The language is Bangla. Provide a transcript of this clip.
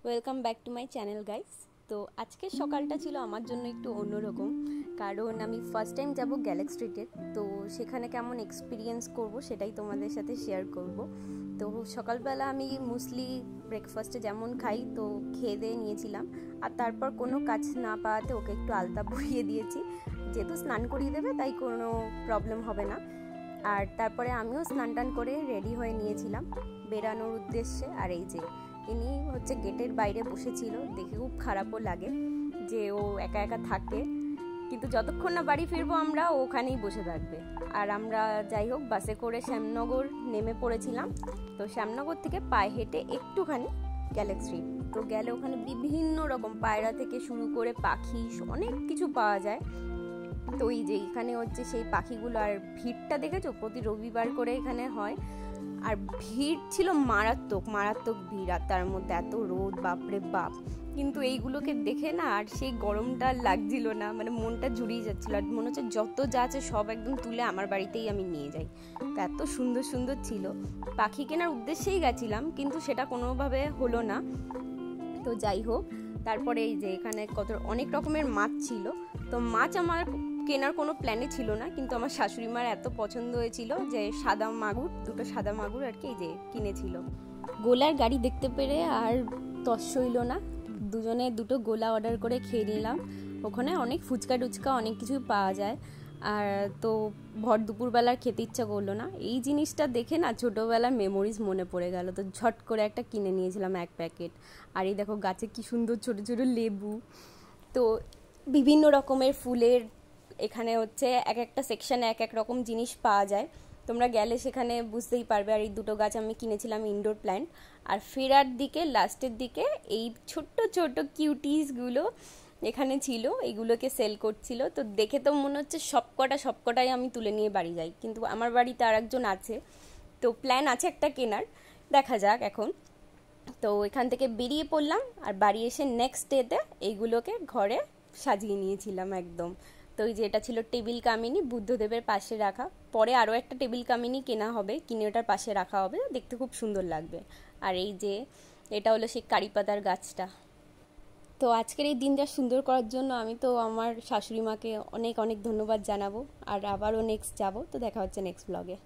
Welcome back to my channel guys. তো আজকের সকালটা ছিল আমার জন্য একটু অন্যরকম, কারণ আমি ফার্স্ট টাইম যাব গ্যালেক্স স্ট্রিটে। তো সেখানে কেমন এক্সপিরিয়েন্স করব সেটাই তোমাদের সাথে শেয়ার করব। তো সকালবেলা আমি মুসলি ব্রেকফাস্টে যেমন খাই, তো খেয়ে দিয়ে নিয়েছিলাম। আর তারপর কোনো কাজ না পাওয়াতে ওকে একটু আলতা পরিয়ে দিয়েছি, যেহেতু স্নান করিয়ে দেবে তাই কোনো প্রবলেম হবে না। আর তারপরে আমিও স্নান টান করে রেডি হয়ে নিয়েছিলাম বেরানোর উদ্দেশ্যে। আর এই যে ইনি হচ্ছে গেটের বাইরে বসেছিল, দেখে খুব খারাপও লাগে যে ও একা একা থাকে, কিন্তু যতক্ষণ না বাড়ি ফিরবো আমরা ওখানেই বসে থাকবে। আর আমরা যাই হোক বাসে করে শ্যামনগর নেমে পড়েছিলাম। তো শ্যামনগর থেকে পায়ে হেঁটে একটুখানি গ্যালেক্স স্ট্রিট। তো গেলে ওখানে বিভিন্ন রকম পায়রা থেকে শুরু করে পাখি অনেক কিছু পাওয়া যায়। তো এই যে এখানে হচ্ছে সেই পাখিগুলো, আর ভিড়টা দেখেছো, প্রতি রবিবার করে এখানে হয়। আর ভিড় ছিল মারাত্মক মারাত্মক ভিড়, আর তার মধ্যে এত রোদ, বাপরে বাপ। কিন্তু এইগুলোকে দেখে না আর সেই গরমটা লাগছিল না, মানে মনটা জুড়িয়ে যাচ্ছিল। আর মনে হচ্ছে যত যা আছে সব একদম তুলে আমার বাড়িতেই আমি নিয়ে যাই। তো এত সুন্দর সুন্দর ছিল। পাখি কেনার উদ্দেশ্যেই গেছিলাম, কিন্তু সেটা কোনোভাবে হলো না। তো যাই হোক, তারপরে এই যে এখানে অনেক রকমের মাছ ছিল। তো মাছ আমার কেনার কোনো প্ল্যানে ছিল না, কিন্তু আমার শাশুড়ি মার এত পছন্দ হয়েছিল যে দুটো সাদা মাগুর আর কি এই যে কিনেছিল। গোলার গাড়ি দেখতে পেরে আর তস সইল না, দুজনে দুটো গোলা অর্ডার করে খেয়ে নিলাম। ওখানে অনেক ফুচকা টুচকা অনেক কিছুই পাওয়া যায়। আর তো ভর দুপুরবেলার খেতে ইচ্ছা করলো না। এই জিনিসটা দেখে না ছোটোবেলার মেমোরিজ মনে পড়ে গেল। তো ঝট করে একটা কিনে নিয়েছিলাম 1 প্যাকেট। আর এই দেখো গাছে কি সুন্দর ছোটো ছোটো লেবু। তো বিভিন্ন রকমের ফুলের এখানে হচ্ছে এক একটা সেকশানে এক এক রকম জিনিস পাওয়া যায়, তোমরা গেলে সেখানে বুঝতেই পারবে। আর এই দুটো গাছ আমি কিনেছিলাম ইনডোর প্ল্যান্ট। আর ফেরার দিকে লাস্টের দিকে এই ছোট্ট ছোট্ট কিউটিসগুলো এখানে ছিল, এইগুলোকে সেল করছিল। তো দেখে তো মনে হচ্ছে সবকটাই আমি তুলে নিয়ে বাড়ি যাই, কিন্তু আমার বাড়িতে আর একজন আছে, তো প্ল্যান আছে একটা কেনার, দেখা যাক এখন। তো এখান থেকে বেরিয়ে পড়লাম, আর বাড়ি এসে নেক্সট ডেতে এইগুলোকে ঘরে সাজিয়ে নিয়েছিলাম একদম। তো এই যে এটা ছিল টেবিল কামিনী, বুদ্ধদেবের পাশে রাখা। পরে আরও একটা টেবিল কামিনী কেনা হবে, কিনে ওটার পাশে রাখা হবে, দেখতে খুব সুন্দর লাগবে। আর এই যে এটা হলো সেই কারি পাতার গাছটা। তো আজকের এই দিনটা সুন্দর করার জন্য আমি তো আমার শাশুড়ি মাকে অনেক অনেক ধন্যবাদ জানাবো। আর আবারও নেক্সট যাব। তো দেখা হচ্ছে নেক্সট ব্লগে।